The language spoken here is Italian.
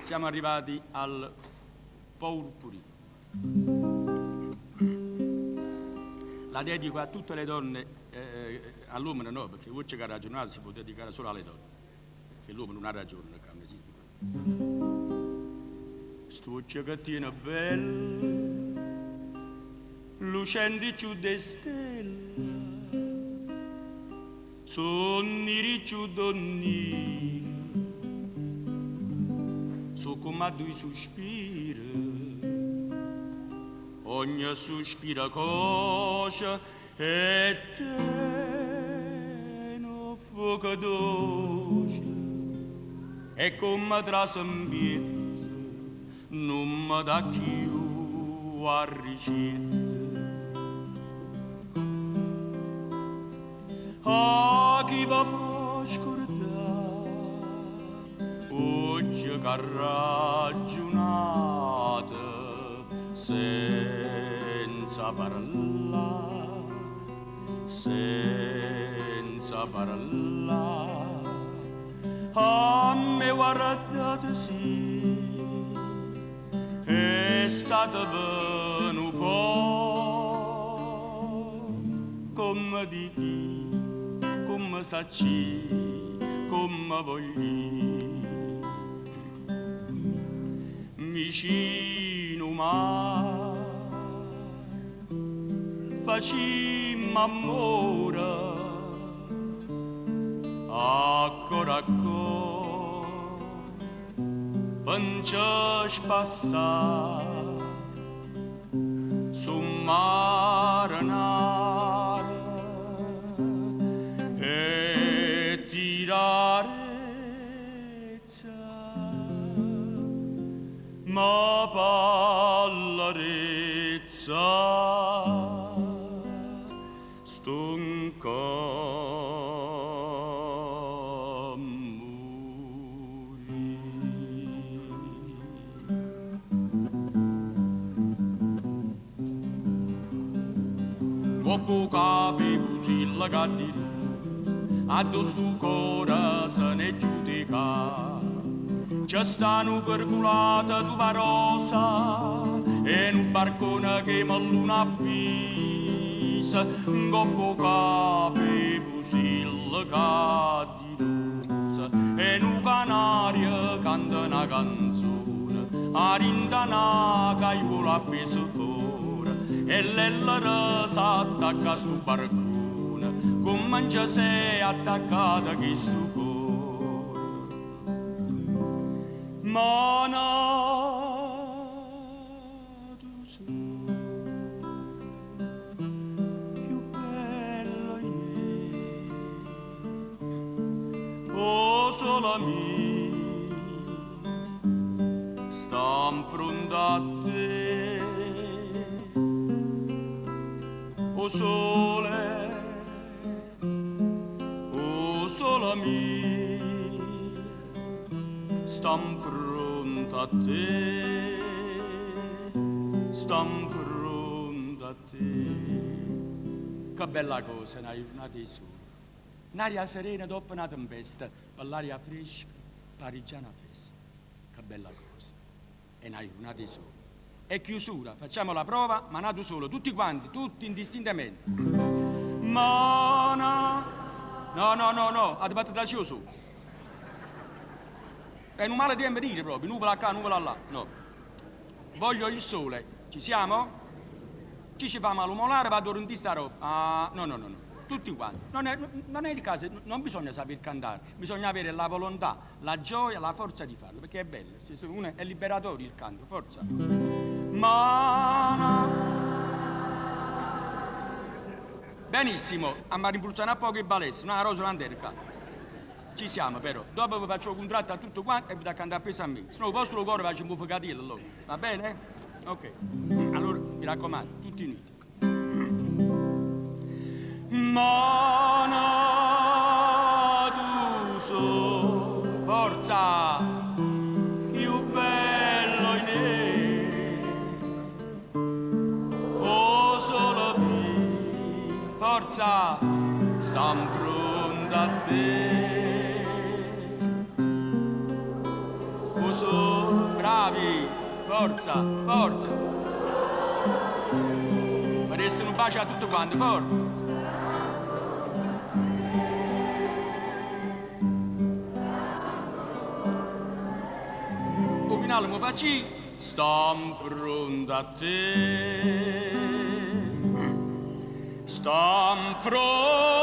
Siamo arrivati al Pourpuri. La dedico a tutte le donne, all'uomo no, perché voi che ha ragionato si può dedicare solo alle donne, che l'uomo non ha ragione, che non esiste più. Stuccia che tiene bella, lucenti giù de stelle, sonniri giù donniri, su come a due sospiri. Ogni sospira cosa e te non fuoco dolce e come trasambietto non mi dà più a ricetta. A chi va può scordare oggi che ha ragionato senza parlare, senza parlare, a me guardate sì, è stato bene un po', come di chi, come sa chi, come voglio. Vicino mare facimmo amore ancora penso spassare su mare nare e tirare ma pallarezza stonca morì. Dopo capi così la cattirusa addosso tu cuore se ne giudica. Ci stanno perculata tua rosa e un barcone che mi luna appisa dopo capi busil cattirosa e un canario canta una canzone a rindana caiola appesa fuori e l'ella s'attacca a sto barcone come già sei attaccata che sto cuore. Ma nato sei più bello in me, oh sola mia, sta in fronte a te, oh sole, oh sola mia, sta in fronte a te, sta in fronte a te. Che bella cosa, una giornata di sole, un'aria serena dopo una tempesta, per l'aria fresca, pariggiana festa. Che bella cosa, è una giornata di sole. E chiusura, facciamo la prova, ma nato solo, tutti quanti, tutti indistintamente. Ma no, a dibattere da su. È un male tempo dire proprio, nuvola qua, nuvola là. No. Voglio il sole. Ci siamo? Ci si fa malumolare, vado a sta roba. Ah, no. Tutti quanti. Non è il caso, non bisogna saper cantare, bisogna avere la volontà, la gioia, la forza di farlo, perché è bello. Uno è liberatorio il canto, forza. Ma benissimo, a rimpulsare a poco il balessi, una rosa lanterna. Ci siamo però, dopo vi faccio il contratto a tutto quanto e vi da cantare appresso a me. Se no, il vostro cuore faccio un buffo cattivo allora. Va bene? Ok. Allora, mi raccomando, tutti uniti. Ma tu so, forza, più bello in me. Oh, solo qui, forza, sta in fronte a te. So bravi, forza, forza. Per essere un bacio a tutti quanti, forza. O finale mi facci, sto in fronte a te, sto in fronte